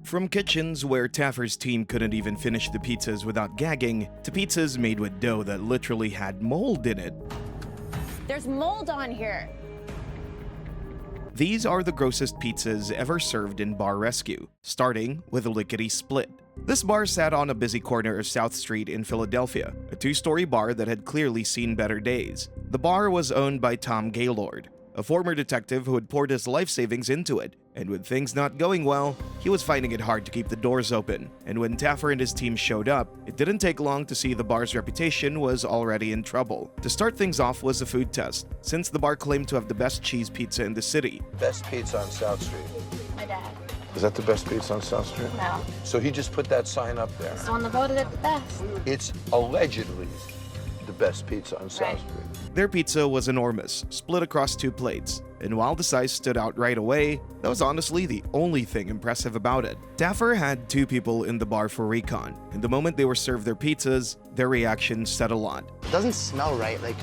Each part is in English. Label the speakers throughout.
Speaker 1: From kitchens where Taffer's team couldn't even finish the pizzas without gagging, to pizzas made with dough that literally had mold in it.
Speaker 2: There's mold on here.
Speaker 1: These are the grossest pizzas ever served in bar rescue, starting with a Lickety Split. This bar sat on a busy corner of South Street in Philadelphia, a two-story bar that had clearly seen better days. The bar was owned by Tom Gaylord, a former detective who had poured his life savings into it, and with things not going well, he was finding it hard to keep the doors open. And when Taffer and his team showed up, it didn't take long to see the bar's reputation was already in trouble. To start things off was a food test, since the bar claimed to have the best cheese pizza in the city.
Speaker 3: Best pizza on South Street.
Speaker 2: My dad.
Speaker 3: Is that the best pizza on South Street?
Speaker 2: No.
Speaker 3: So he just put that sign up there.
Speaker 2: It's the one that voted it the best.
Speaker 3: It's allegedly the best pizza on South Street.
Speaker 1: Their pizza was enormous, split across 2 plates, and while the size stood out right away, that was honestly the only thing impressive about it. Taffer had 2 people in the bar for recon, and the moment they were served their pizzas, their reaction said a lot.
Speaker 4: It doesn't smell right, like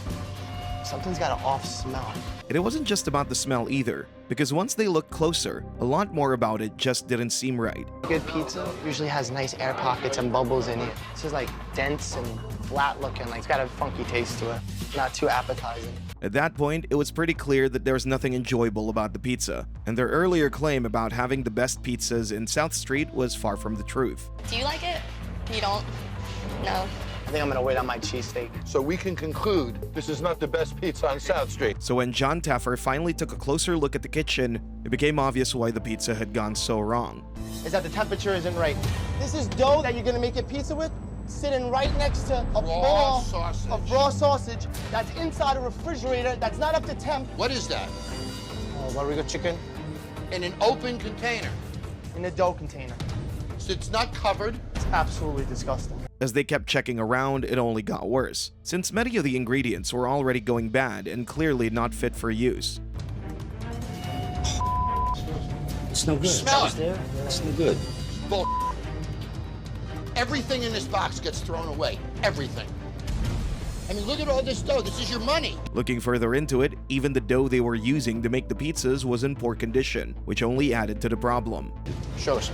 Speaker 4: something's got an off smell.
Speaker 1: And it wasn't just about the smell either, because once they looked closer, a lot more about it just didn't seem right.
Speaker 4: Good pizza usually has nice air pockets and bubbles in it. This is like dense and flat looking, like it's got a funky taste to it, not too appetizing.
Speaker 1: At that point, it was pretty clear that there was nothing enjoyable about the pizza, and their earlier claim about having the best pizzas in South Street was far from the truth.
Speaker 2: Do you like it? You don't? No.
Speaker 4: I think I'm gonna wait on my cheesesteak.
Speaker 3: So we can conclude this is not the best pizza on South Street.
Speaker 1: So when John Taffer finally took a closer look at the kitchen, it became obvious why the pizza had gone so wrong.
Speaker 4: Is that the temperature isn't right. This is dough that you're gonna make your pizza with, sitting right next to a ball of raw sausage that's inside a refrigerator that's not up to temp.
Speaker 5: What is that?
Speaker 4: Oh, what we got, chicken?
Speaker 5: In an open container.
Speaker 4: In a dough container.
Speaker 5: So it's not covered.
Speaker 4: It's absolutely disgusting.
Speaker 1: As they kept checking around, it only got worse, since many of the ingredients were already going bad and clearly not fit for use.
Speaker 6: It's no good.
Speaker 5: Smell it.
Speaker 6: It's no good.
Speaker 5: Bull. Everything in this box gets thrown away. Everything. I mean, look at all this dough. This is your money.
Speaker 1: Looking further into it, even the dough they were using to make the pizzas was in poor condition, which only added to the problem.
Speaker 5: Show us.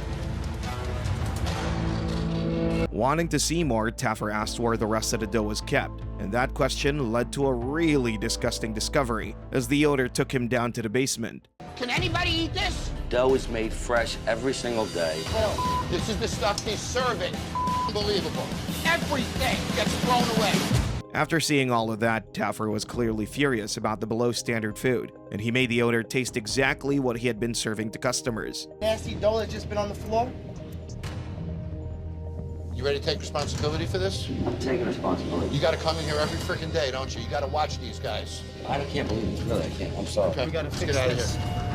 Speaker 1: Wanting to see more, Taffer asked where the rest of the dough was kept, and that question led to a really disgusting discovery as the owner took him down to the basement.
Speaker 5: Can anybody eat this?
Speaker 6: Dough is made fresh every single day.
Speaker 5: This is the stuff he's serving. Unbelievable. Everything gets thrown away.
Speaker 1: After seeing all of that, Taffer was clearly furious about the below-standard food, and he made the owner taste exactly what he had been serving to customers.
Speaker 4: Nasty dough that's just been on the floor.
Speaker 5: You ready to take responsibility for this?
Speaker 6: I'm taking responsibility.
Speaker 5: You got to come in here every freaking day, don't you? You got to watch these guys.
Speaker 6: I can't believe this. Really, I can't. I'm sorry.
Speaker 5: Okay,
Speaker 4: We gotta
Speaker 5: let's
Speaker 4: fix
Speaker 5: get out
Speaker 4: this.
Speaker 5: of here.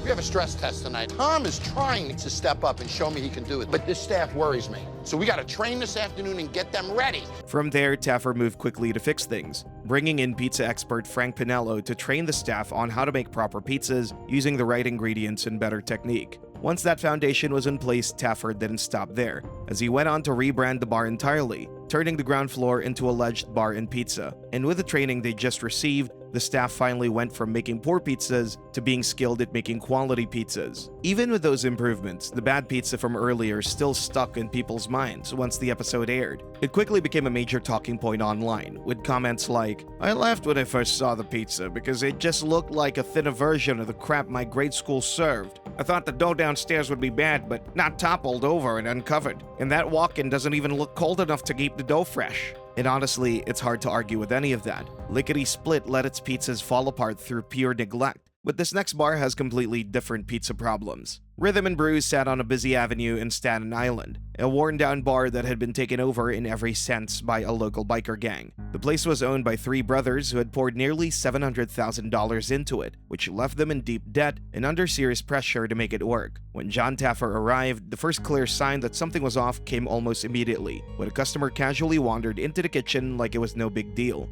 Speaker 5: We have a stress test tonight. Tom is trying to step up and show me he can do it, but this staff worries me. So we got to train this afternoon and get them ready.
Speaker 1: From there, Taffer moved quickly to fix things, bringing in pizza expert Frank Pinello to train the staff on how to make proper pizzas using the right ingredients and better technique. Once that foundation was in place, Taffer didn't stop there, as he went on to rebrand the bar entirely, turning the ground floor into a alleged bar and pizza. And with the training they just received, the staff finally went from making poor pizzas to being skilled at making quality pizzas. Even with those improvements, the bad pizza from earlier still stuck in people's minds once the episode aired. It quickly became a major talking point online, with comments like, "I laughed when I first saw the pizza because it just looked like a thinner version of the crap my grade school served. I thought the dough downstairs would be bad, but not toppled over and uncovered. And that walk-in doesn't even look cold enough to keep the dough fresh." And honestly, it's hard to argue with any of that. Lickety Split let its pizzas fall apart through pure neglect. But this next bar has completely different pizza problems. Rhythm and Brews sat on a busy avenue in Staten Island, a worn-down bar that had been taken over in every sense by a local biker gang. The place was owned by 3 brothers who had poured nearly $700,000 into it, which left them in deep debt and under serious pressure to make it work. When John Taffer arrived, the first clear sign that something was off came almost immediately, when a customer casually wandered into the kitchen like it was no big deal.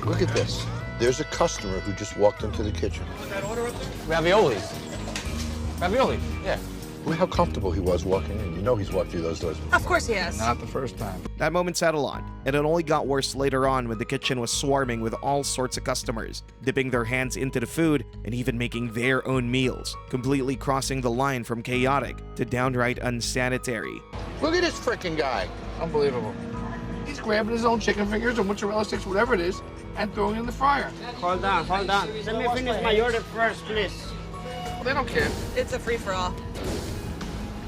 Speaker 3: Look at this. There's a customer who just walked into the kitchen.
Speaker 4: Raviolis. Ravioli? Yeah.
Speaker 3: Look how comfortable he was walking in. You know he's walked through those doors before.
Speaker 7: Of course he has.
Speaker 3: Not the first time.
Speaker 1: That moment said a lot, and it only got worse later on when the kitchen was swarming with all sorts of customers, dipping their hands into the food and even making their own meals, completely crossing the line from chaotic to downright unsanitary.
Speaker 5: Look at this freaking guy.
Speaker 8: Unbelievable. He's grabbing his own chicken fingers or mozzarella sticks, whatever it is, and throwing it in the fryer.
Speaker 9: Hold on. Let me finish my order first, please.
Speaker 8: Well, they don't care.
Speaker 7: It's a free-for-all.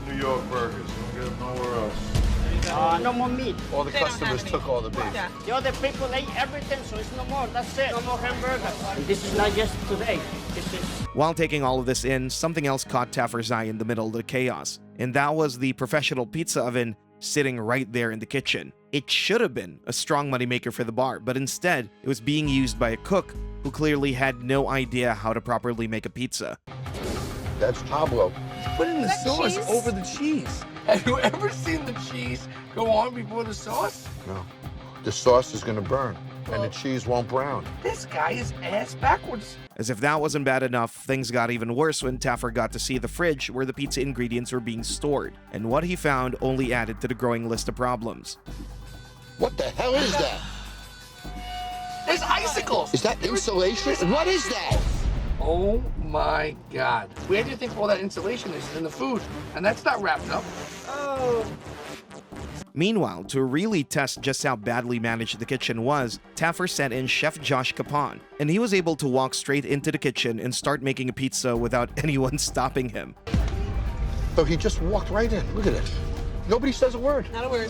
Speaker 3: New York burgers. Don't get them nowhere else.
Speaker 9: No more meat.
Speaker 3: All the
Speaker 7: They don't
Speaker 3: customers
Speaker 7: have any.
Speaker 3: took all the beef.
Speaker 7: Yeah.
Speaker 9: The other people ate everything, so it's no more. That's it. No more hamburger. And this is not just today. This is...
Speaker 1: While taking all of this in, something else caught Taffer's eye in the middle of the chaos, and that was the professional pizza oven sitting right there in the kitchen. It should have been a strong moneymaker for the bar, but instead, it was being used by a cook who clearly had no idea how to properly make a pizza.
Speaker 3: That's Pablo.
Speaker 8: Put in the
Speaker 7: that
Speaker 8: sauce
Speaker 7: cheese?
Speaker 8: over the cheese. Have you ever seen the cheese go on before the sauce?
Speaker 3: No. The sauce is gonna burn, and the cheese won't brown.
Speaker 8: This guy is ass backwards.
Speaker 1: As if that wasn't bad enough, things got even worse when Taffer got to see the fridge where the pizza ingredients were being stored, and what he found only added to the growing list of problems.
Speaker 5: What the hell is that?
Speaker 8: There's icicles.
Speaker 5: Is that insulation? What is that?
Speaker 8: Oh my God. Where do you think all that insulation is in the food? And that's not wrapped up.
Speaker 1: Meanwhile, to really test just how badly managed the kitchen was, Taffer sent in Chef Josh Capon, and he was able to walk straight into the kitchen and start making a pizza without anyone stopping him.
Speaker 3: So he just walked right in. Look at this. Nobody says a word.
Speaker 7: Not a word.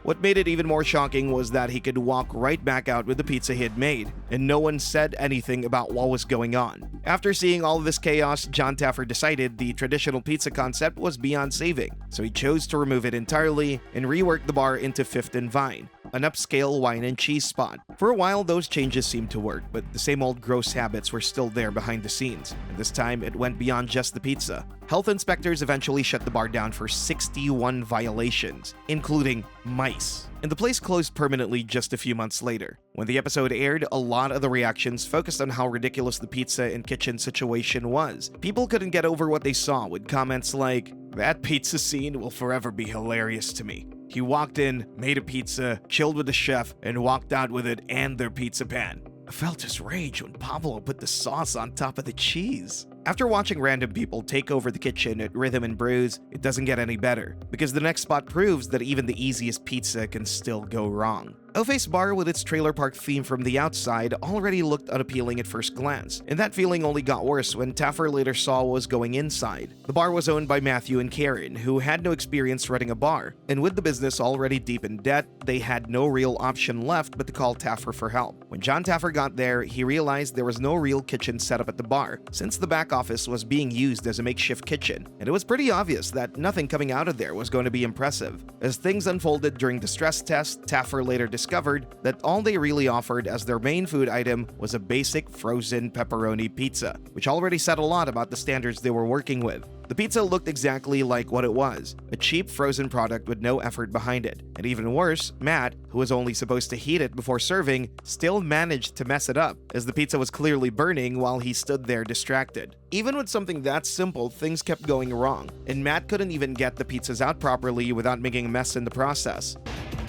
Speaker 1: What made it even more shocking was that he could walk right back out with the pizza he had made, and no one said anything about what was going on. After seeing all of this chaos, John Taffer decided the traditional pizza concept was beyond saving, so he chose to remove it entirely and rework the bar into Fifth and Vine, an upscale wine and cheese spot. For a while, those changes seemed to work, but the same old gross habits were still there behind the scenes, and this time it went beyond just the pizza. Health inspectors eventually shut the bar down for 61 violations, including mice. And the place closed permanently just a few months later. When the episode aired, a lot of the reactions focused on how ridiculous the pizza and kitchen situation was. People couldn't get over what they saw, with comments like, "That pizza scene will forever be hilarious to me. He walked in, made a pizza, chilled with the chef, and walked out with it and their pizza pan. I felt his rage when Pablo put the sauce on top of the cheese." After watching random people take over the kitchen at Rhythm and Brews, it doesn't get any better, because the next spot proves that even the easiest pizza can still go wrong. Wheelhouse Bar, with its trailer park theme from the outside, already looked unappealing at first glance, and that feeling only got worse when Taffer later saw what was going inside. The bar was owned by Matthew and Karen, who had no experience running a bar, and with the business already deep in debt, they had no real option left but to call Taffer for help. When John Taffer got there, he realized there was no real kitchen set up at the bar, since the back office was being used as a makeshift kitchen, and it was pretty obvious that nothing coming out of there was going to be impressive. As things unfolded during the stress test, Taffer later discovered that all they really offered as their main food item was a basic frozen pepperoni pizza, which already said a lot about the standards they were working with. The pizza looked exactly like what it was, a cheap frozen product with no effort behind it. And even worse, Matt, who was only supposed to heat it before serving, still managed to mess it up, as the pizza was clearly burning while he stood there distracted. Even with something that simple, things kept going wrong, and Matt couldn't even get the pizzas out properly without making a mess in the process.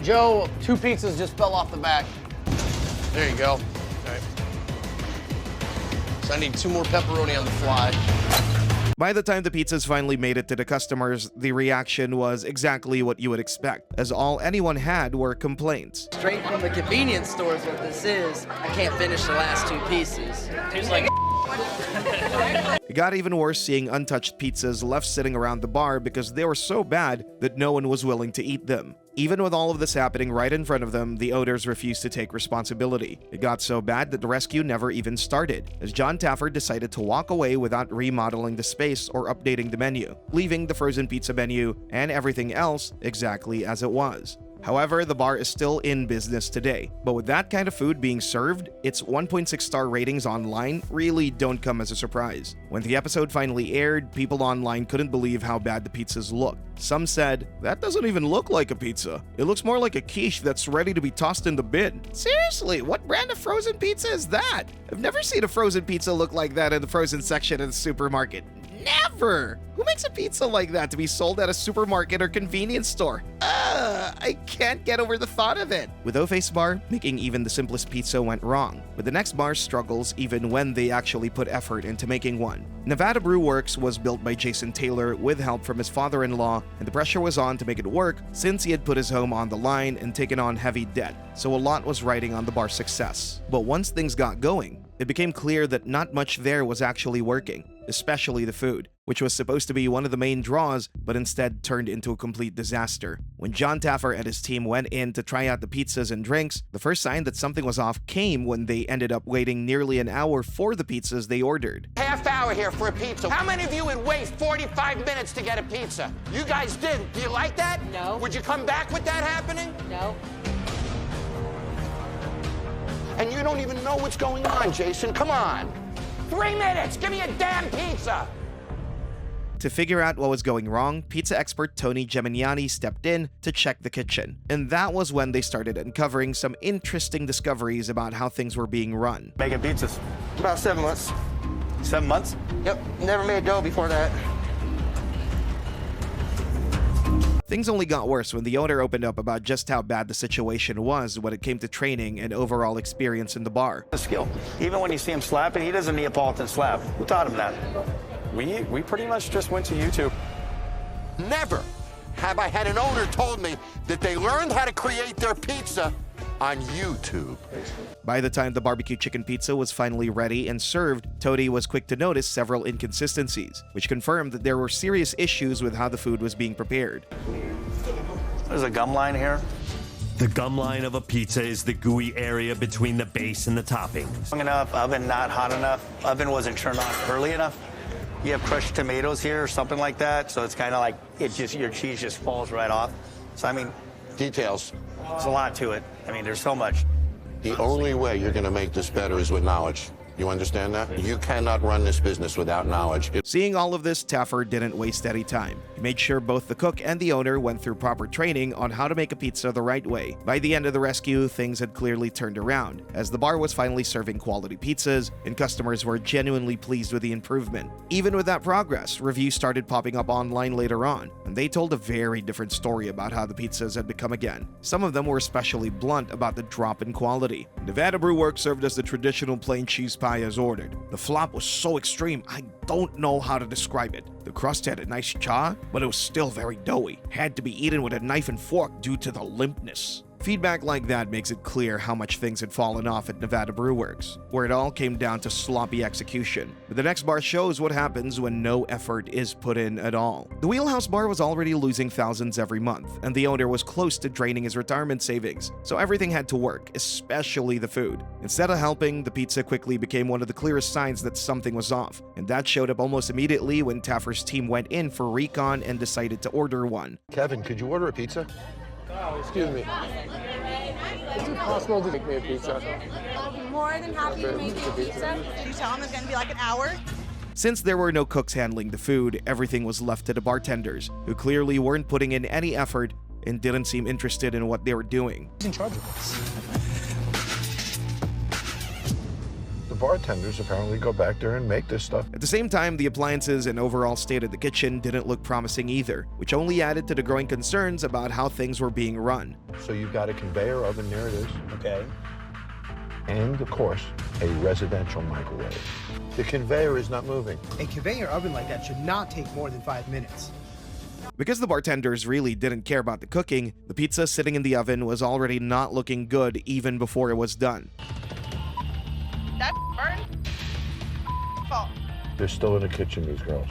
Speaker 4: Joe, 2 pizzas just fell off the back.
Speaker 10: There you go. All right. So I need 2 more pepperoni on the fly.
Speaker 1: By the time the pizzas finally made it to the customers, the reaction was exactly what you would expect, as all anyone had were complaints.
Speaker 11: Straight from the convenience store is what this is. I can't finish the last 2 pieces. Tastes like
Speaker 1: It got even worse seeing untouched pizzas left sitting around the bar because they were so bad that no one was willing to eat them. Even with all of this happening right in front of them, the owners refused to take responsibility. It got so bad that the rescue never even started, as John Taffer decided to walk away without remodeling the space or updating the menu, leaving the frozen pizza menu and everything else exactly as it was. However, the bar is still in business today. But with that kind of food being served, its 1.6-star ratings online really don't come as a surprise. When the episode finally aired, people online couldn't believe how bad the pizzas looked. Some said, "That doesn't even look like a pizza. It looks more like a quiche that's ready to be tossed in the bin." Seriously, what brand of frozen pizza is that? I've never seen a frozen pizza look like that in the frozen section of the supermarket. Never! Who makes a pizza like that to be sold at a supermarket or convenience store? I can't get over the thought of it. With Wheelhouse Bar, making even the simplest pizza went wrong, but the next bar struggles even when they actually put effort into making one. Nevada Brew Works was built by Jason Taylor with help from his father-in-law, and the pressure was on to make it work since he had put his home on the line and taken on heavy debt, so a lot was riding on the bar's success. But once things got going, it became clear that not much there was actually working, especially the food, which was supposed to be one of the main draws, but instead turned into a complete disaster. When John Taffer and his team went in to try out the pizzas and drinks, the first sign that something was off came when they ended up waiting nearly an hour for the pizzas they ordered.
Speaker 5: Half hour here for a pizza. How many of you would wait 45 minutes to get a pizza? You guys didn't. Do you like that?
Speaker 11: No.
Speaker 5: Would you come back with that happening?
Speaker 11: No.
Speaker 5: And you don't even know what's going on, Jason. Come on. 3 minutes. Give me a damn pizza.
Speaker 1: To figure out what was going wrong, pizza expert Tony Geminiani stepped in to check the kitchen. And that was when they started uncovering some interesting discoveries about how things were being run.
Speaker 4: Making pizzas.
Speaker 9: About 7 months.
Speaker 4: 7 months?
Speaker 9: Yep, never made dough before that.
Speaker 1: Things only got worse when the owner opened up about just how bad the situation was when it came to training and overall experience in the bar.
Speaker 4: The skill. Even when you see him slapping, he does a Neapolitan slap. Who taught him that?
Speaker 7: We pretty much just went to YouTube.
Speaker 5: Never have I had an owner told me that they learned how to create their pizza on YouTube.
Speaker 1: By the time the barbecue chicken pizza was finally ready and served, Tony was quick to notice several inconsistencies, which confirmed that there were serious issues with how the food was being prepared.
Speaker 4: There's a gum line here.
Speaker 12: The gum line of a pizza is the gooey area between the base and the topping.
Speaker 4: Long enough, oven not hot enough, oven wasn't turned on early enough. You have crushed tomatoes here or something like that, so it's kind of like your cheese just falls right off. So I mean,
Speaker 5: details.
Speaker 4: There's a lot to it. I mean, there's so much.
Speaker 5: The only way you're going to make this better is with knowledge. You understand that? You cannot run this business without knowledge.
Speaker 1: Seeing all of this, Taffer didn't waste any time. He made sure both the cook and the owner went through proper training on how to make a pizza the right way. By the end of the rescue, things had clearly turned around, as the bar was finally serving quality pizzas, and customers were genuinely pleased with the improvement. Even with that progress, reviews started popping up online later on, and they told a very different story about how the pizzas had become again. Some of them were especially blunt about the drop in quality. Nevada Brew Works served us the traditional plain cheese pie as ordered. The flop was so extreme, I don't know how to describe it. The crust had a nice char, but it was still very doughy. Had to be eaten with a knife and fork due to the limpness. Feedback like that makes it clear how much things had fallen off at Nevada Brew Works, where it all came down to sloppy execution. But the next bar shows what happens when no effort is put in at all. The Wheelhouse Bar was already losing thousands every month, and the owner was close to draining his retirement savings, so everything had to work, especially the food. Instead of helping, the pizza quickly became one of the clearest signs that something was off, and that showed up almost immediately when Taffer's team went in for recon and decided to order one.
Speaker 3: Kevin, could you order a pizza?
Speaker 7: Oh, excuse me. Is it possible to make me a pizza?
Speaker 13: I'll be more than happy to make you a pizza. Did you tell him it's going to be like an hour?
Speaker 1: Since there were no cooks handling the food, everything was left to the bartenders, who clearly weren't putting in any effort and didn't seem interested in what they were doing.
Speaker 7: Who's in charge of this?
Speaker 3: The bartenders apparently go back there and make this stuff.
Speaker 1: At the same time, the appliances and overall state of the kitchen didn't look promising either, which only added to the growing concerns about how things were being run.
Speaker 3: So you've got a conveyor oven, there it is. Okay. And, of course, a residential microwave. The conveyor is not moving.
Speaker 14: A conveyor oven like that should not take more than 5 minutes.
Speaker 1: Because the bartenders really didn't care about the cooking, the pizza sitting in the oven was already not looking good even before it was done.
Speaker 13: That burned?
Speaker 3: They're still in the kitchen, these girls.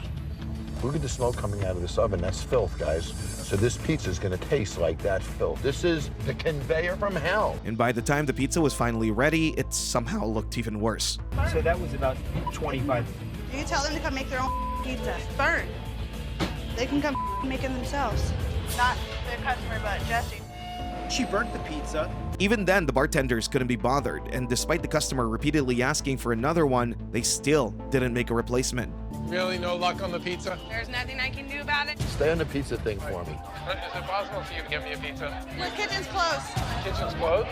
Speaker 3: Look at the smoke coming out of this oven. That's filth, guys. So this pizza is going to taste like that filth. This is the conveyor from hell.
Speaker 1: And by the time the pizza was finally ready, it somehow looked even worse.
Speaker 14: So that was about 25.
Speaker 13: You tell them to come make their own pizza. Burn. They can come make it themselves. Not their customer, but Jesse.
Speaker 14: She burnt the pizza.
Speaker 1: Even then, the bartenders couldn't be bothered, and despite the customer repeatedly asking for another one, they still didn't make a replacement.
Speaker 7: Really, no luck on the pizza?
Speaker 13: There's nothing I can do about it.
Speaker 3: Stay on the pizza thing for me.
Speaker 7: Is it possible for you to get me a pizza?
Speaker 13: The kitchen's closed.
Speaker 7: Kitchen's closed?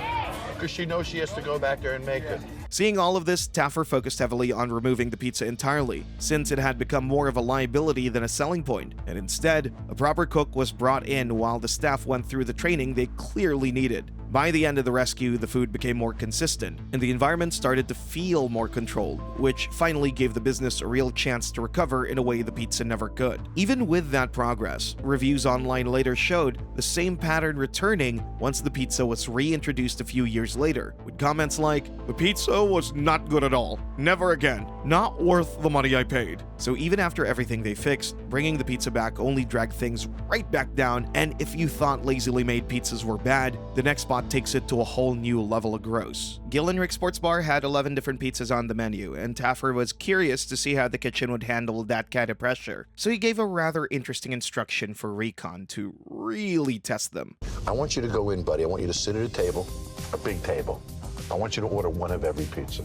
Speaker 3: Because she knows she has to go back there and make it.
Speaker 1: Seeing all of this, Taffer focused heavily on removing the pizza entirely, since it had become more of a liability than a selling point, and instead, a proper cook was brought in while the staff went through the training they clearly needed. By the end of the rescue, the food became more consistent, and the environment started to feel more controlled, which finally gave the business a real chance to recover in a way the pizza never could. Even with that progress, reviews online later showed the same pattern returning once the pizza was reintroduced a few years later, with comments like, "The pizza was not good at all. Never again. Not worth the money I paid." So even after everything they fixed, bringing the pizza back only dragged things right back down, and if you thought lazily made pizzas were bad, the next spot takes it to a whole new level of gross. Gillenri Sports Bar had 11 different pizzas on the menu, and Taffer was curious to see how the kitchen would handle that kind of pressure. So he gave a rather interesting instruction for Recon to really test them.
Speaker 3: I want you to go in, buddy. I want you to sit at a table, a big table. I want you to order one of every pizza.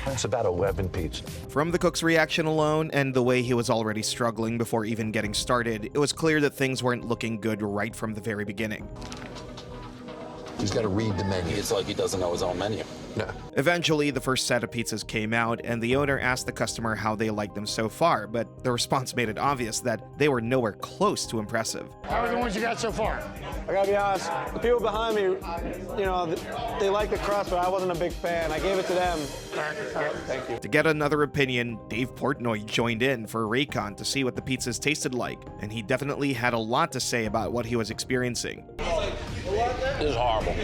Speaker 3: That's about 11 pizzas.
Speaker 1: From the cook's reaction alone and the way he was already struggling before even getting started, it was clear that things weren't looking good right from the very beginning.
Speaker 3: He's got to read the menu.
Speaker 6: It's like he doesn't know his own menu.
Speaker 3: No.
Speaker 1: Eventually, the first set of pizzas came out, and the owner asked the customer how they liked them so far, but the response made it obvious that they were nowhere close to impressive.
Speaker 9: How are the ones you got so far?
Speaker 15: I gotta be honest, the people behind me, you know, they like the crust, but I wasn't a big fan. I gave it to them. All right, thank you.
Speaker 1: To get another opinion, Dave Portnoy joined in for Recon to see what the pizzas tasted like, and he definitely had a lot to say about what he was experiencing.
Speaker 10: This is horrible.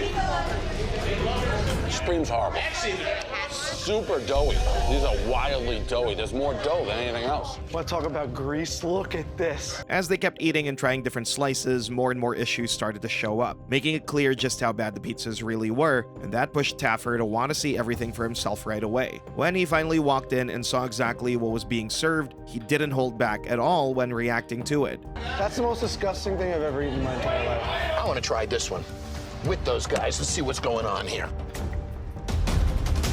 Speaker 10: Screams horrible. Super doughy. These are wildly doughy. There's more dough than anything else.
Speaker 15: Want to talk about grease? Look at this.
Speaker 1: As they kept eating and trying different slices, more and more issues started to show up, making it clear just how bad the pizzas really were, and that pushed Taffer to want to see everything for himself right away. When he finally walked in and saw exactly what was being served, he didn't hold back at all when reacting to it.
Speaker 15: That's the most disgusting thing I've ever eaten in my entire life.
Speaker 3: I want to try this one with those guys. Let's see what's going on here.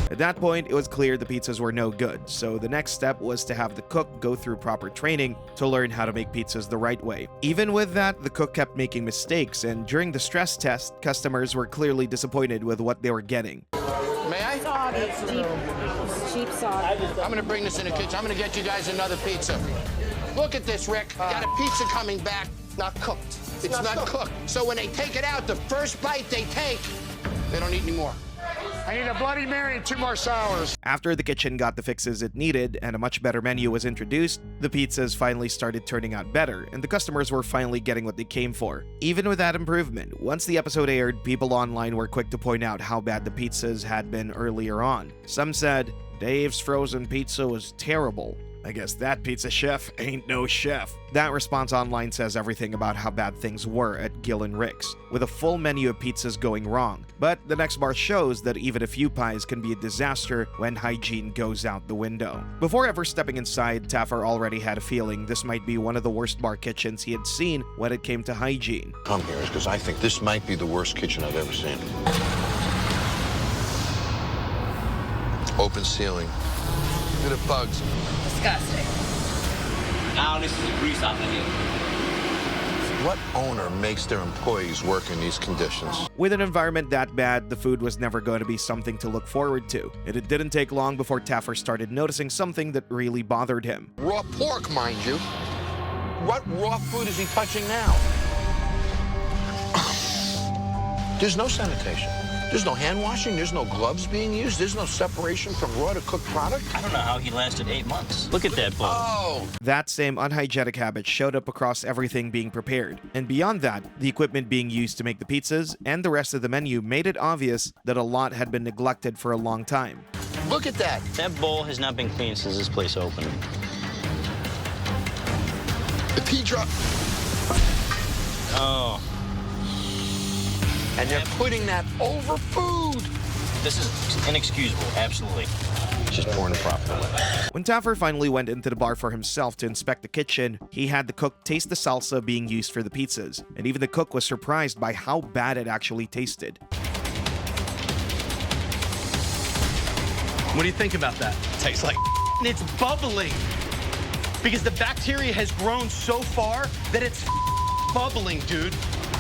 Speaker 1: At that point, it was clear the pizzas were no good, so the next step was to have the cook go through proper training to learn how to make pizzas the right way. Even with that, the cook kept making mistakes, and during the stress test, customers were clearly disappointed with what they were getting.
Speaker 5: May I?
Speaker 13: Soggy. It's cheap soggy.
Speaker 5: I'm gonna bring this in the kitchen. I'm gonna get you guys another pizza. Look at this, Rick. Got a pizza coming back, not cooked. It's not cooked. So when they take it out, the first bite they take, they don't eat anymore.
Speaker 9: I need a Bloody Mary and 2 more sours.
Speaker 1: After the kitchen got the fixes it needed and a much better menu was introduced, the pizzas finally started turning out better, and the customers were finally getting what they came for. Even with that improvement, once the episode aired, people online were quick to point out how bad the pizzas had been earlier on. Some said, "Dave's frozen pizza was terrible. I guess that pizza chef ain't no chef." That response online says everything about how bad things were at Gillenri's, with a full menu of pizzas going wrong. But the next bar shows that even a few pies can be a disaster when hygiene goes out the window. Before ever stepping inside, Taffer already had a feeling this might be one of the worst bar kitchens he had seen when it came to hygiene.
Speaker 3: Come here, because I think this might be the worst kitchen I've ever seen. Open ceiling. Look at the bugs.
Speaker 11: Disgusting.
Speaker 6: Now this is the grease off of here.
Speaker 3: What owner makes their employees work in these conditions?
Speaker 1: With an environment that bad, the food was never going to be something to look forward to. And it didn't take long before Taffer started noticing something that really bothered him.
Speaker 5: Raw pork, mind you. What raw food is he touching now?
Speaker 3: There's no sanitation. There's no hand washing, there's no gloves being used, there's no separation from raw to cooked product.
Speaker 6: I don't know how he lasted 8 months. Look at that bowl.
Speaker 3: Oh!
Speaker 1: That same unhygienic habit showed up across everything being prepared. And beyond that, the equipment being used to make the pizzas and the rest of the menu made it obvious that a lot had been neglected for a long time.
Speaker 5: Look at that.
Speaker 6: That bowl has not been cleaned since this place opened.
Speaker 5: The tea drop.
Speaker 6: Oh.
Speaker 5: And they're putting that over food.
Speaker 6: This is inexcusable, absolutely. Just pouring a profit away.
Speaker 1: When Taffer finally went into the bar for himself to inspect the kitchen, he had the cook taste the salsa being used for the pizzas, and even the cook was surprised by how bad it actually tasted.
Speaker 16: What do you think about that?
Speaker 6: Tastes like
Speaker 16: It's bubbling because the bacteria has grown so far that it's bubbling, dude.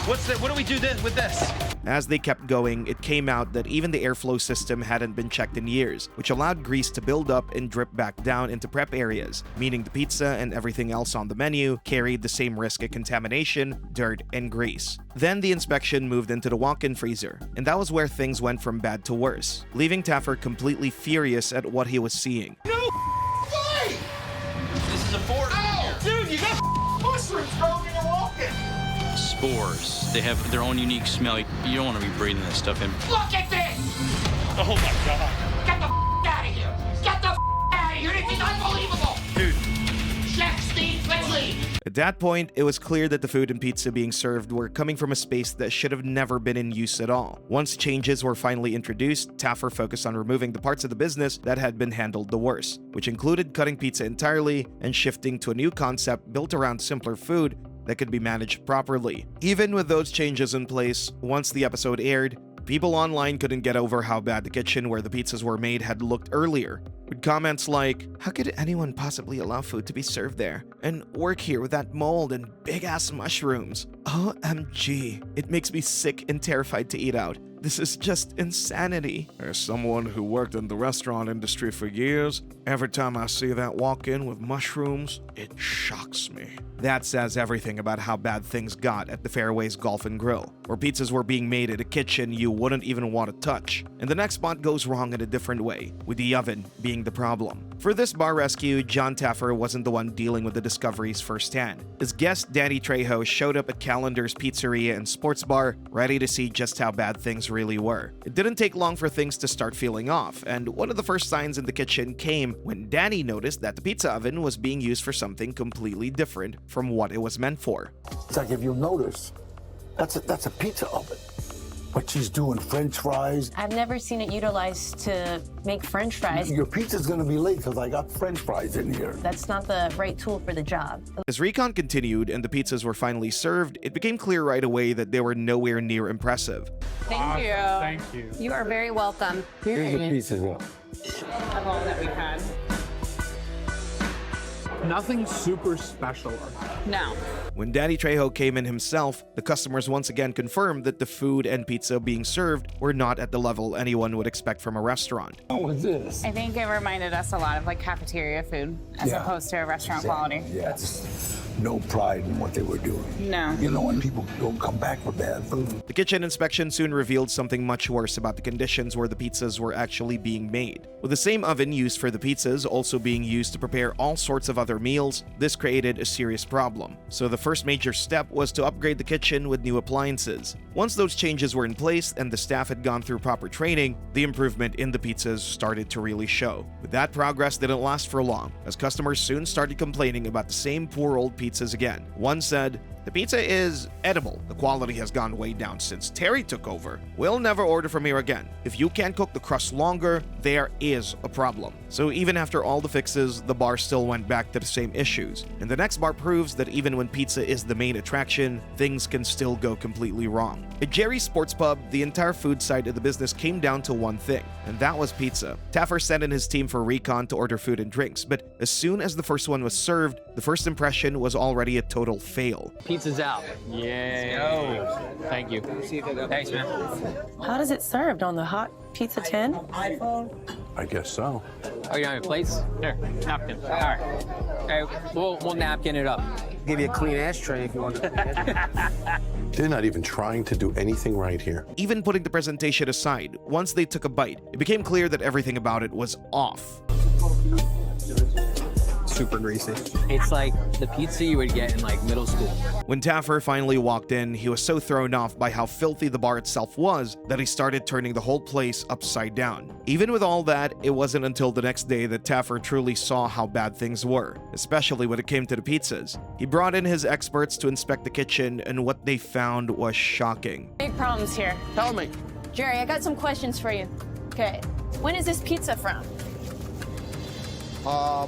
Speaker 16: What do we do with this?
Speaker 1: As they kept going, it came out that even the airflow system hadn't been checked in years, which allowed grease to build up and drip back down into prep areas, meaning the pizza and everything else on the menu carried the same risk of contamination, dirt, and grease. Then the inspection moved into the walk-in freezer, and that was where things went from bad to worse, leaving Taffer completely furious at what he was seeing.
Speaker 16: No way!
Speaker 6: This is a fort.
Speaker 16: Oh, dude, you got mushrooms growing in your walk-in.
Speaker 6: Spores. They have their own unique smell. You don't want to be breathing that stuff in.
Speaker 16: Look at this! Oh my God! Get the out of here! Get the out of here! This is unbelievable!
Speaker 6: Dude.
Speaker 16: Chef Steve, let's leave!
Speaker 1: At that point, it was clear that the food and pizza being served were coming from a space that should have never been in use at all. Once changes were finally introduced, Taffer focused on removing the parts of the business that had been handled the worst, which included cutting pizza entirely and shifting to a new concept built around simpler food that could be managed properly. Even with those changes in place, once the episode aired, people online couldn't get over how bad the kitchen where the pizzas were made had looked earlier, with comments like, "How could anyone possibly allow food to be served there? And work here with that mold and big-ass mushrooms? OMG, it makes me sick and terrified to eat out. This is just insanity." As someone who worked in the restaurant industry for years, every time I see that walk-in with mushrooms, it shocks me. That says everything about how bad things got at the Fairways Golf and Grill, where pizzas were being made in a kitchen you wouldn't even want to touch. And the next spot goes wrong in a different way, with the oven being the problem. For this bar rescue, John Taffer wasn't the one dealing with the discoveries firsthand. His guest Danny Trejo showed up at Calendar's Pizzeria and Sports Bar, ready to see just how bad things really were. It didn't take long for things to start feeling off, and one of the first signs in the kitchen came when Danny noticed that the pizza oven was being used for something completely different from what it was meant for.
Speaker 17: It's like, if you'll notice, that's a pizza oven. But she's doing French fries.
Speaker 2: I've never seen it utilized to make French fries.
Speaker 17: Your pizza's gonna be late because I got French fries in here.
Speaker 2: That's not the right tool for the job.
Speaker 1: As recon continued and the pizzas were finally served, it became clear right away that they were nowhere near impressive.
Speaker 2: Thank you.
Speaker 14: Thank you.
Speaker 2: You are very welcome.
Speaker 17: Here's the pizza.
Speaker 9: Of all that we've had.
Speaker 7: Nothing super special.
Speaker 2: No.
Speaker 1: When Danny Trejo came in himself, the customers once again confirmed that the food and pizza being served were not at the level anyone would expect from a restaurant.
Speaker 17: What was this?
Speaker 13: I think it reminded us a lot of like cafeteria food as opposed to a restaurant quality.
Speaker 17: Yes. No pride in what they were doing.
Speaker 13: No.
Speaker 17: You know, when people don't come back for bad food.
Speaker 1: The kitchen inspection soon revealed something much worse about the conditions where the pizzas were actually being made. With the same oven used for the pizzas also being used to prepare all sorts of other meals, this created a serious problem. So the first major step was to upgrade the kitchen with new appliances. Once those changes were in place and the staff had gone through proper training, the improvement in the pizzas started to really show. But that progress didn't last for long, as customers soon started complaining about the same poor old pizzas again. One said, "The pizza is edible. The quality has gone way down since Terry took over. We'll never order from here again. If you can't cook the crust longer, there is a problem." So even after all the fixes, the bar still went back to the same issues. And the next bar proves that even when pizza is the main attraction, things can still go completely wrong. At Gerri Sports Pub, the entire food side of the business came down to one thing, and that was pizza. Taffer sent in his team for recon to order food and drinks, but as soon as the first one was served, the first impression was already a total fail.
Speaker 9: Pizza's out. Yeah. Thank you. Thanks, man.
Speaker 11: How does it served on the hot pizza tin?
Speaker 3: I guess so.
Speaker 9: Oh, you don't have plates? Here, napkin. All right. Okay, we'll napkin it up.
Speaker 7: Give you a clean ashtray if you want.
Speaker 3: They're not even trying to do anything right here.
Speaker 1: Even putting the presentation aside, once they took a bite, it became clear that everything about it was off.
Speaker 7: Super greasy.
Speaker 9: It's like the pizza you would get in like middle school.
Speaker 1: When Taffer finally walked in, he was so thrown off by how filthy the bar itself was that he started turning the whole place upside down. Even with all that, it wasn't until the next day that Taffer truly saw how bad things were, especially when it came to the pizzas. He brought in his experts to inspect the kitchen, and what they found was shocking.
Speaker 2: Big problems here.
Speaker 5: Tell me.
Speaker 2: Gerri, I got some questions for you. Okay, when is this pizza from?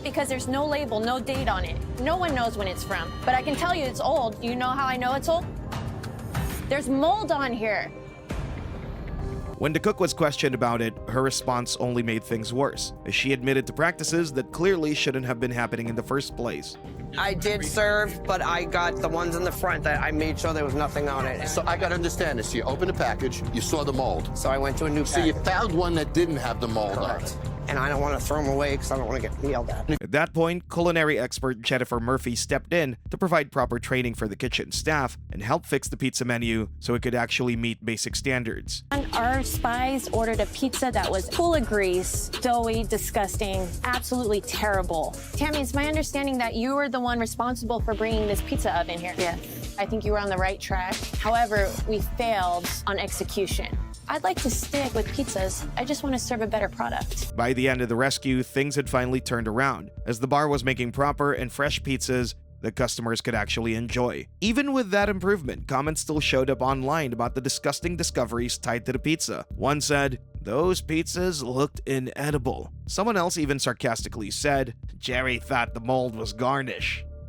Speaker 2: Because there's no label, no date on it. No one knows when it's from. But I can tell you it's old. You know how I know it's old? There's mold on here.
Speaker 1: When the cook was questioned about it, her response only made things worse, as she admitted to practices that clearly shouldn't have been happening in the first place.
Speaker 11: I did serve, but I got the ones in the front that I made sure there was nothing on it.
Speaker 5: So I gotta understand this. You opened the package, you saw the mold.
Speaker 11: So I went to a new
Speaker 5: So
Speaker 11: package.
Speaker 5: you found one that didn't have the mold on it.
Speaker 11: And I don't want to throw them away because I don't want to get yelled at.
Speaker 1: At that point, culinary expert Jennifer Murphy stepped in to provide proper training for the kitchen staff and help fix the pizza menu so it could actually meet basic standards.
Speaker 2: And our spies ordered a pizza that was full of grease, doughy, disgusting, absolutely terrible. Tammy, it's my understanding that you were the one responsible for bringing this pizza oven here. Yeah. I think you were on the right track. However, we failed on execution. I'd like to stick with pizzas. I just want to serve a better product.
Speaker 1: By the end of the rescue, things had finally turned around, as the bar was making proper and fresh pizzas that customers could actually enjoy. Even with that improvement, comments still showed up online about the disgusting discoveries tied to the pizza. One said, "Those pizzas looked inedible." Someone else even sarcastically said, "Gerri thought the mold was garnish."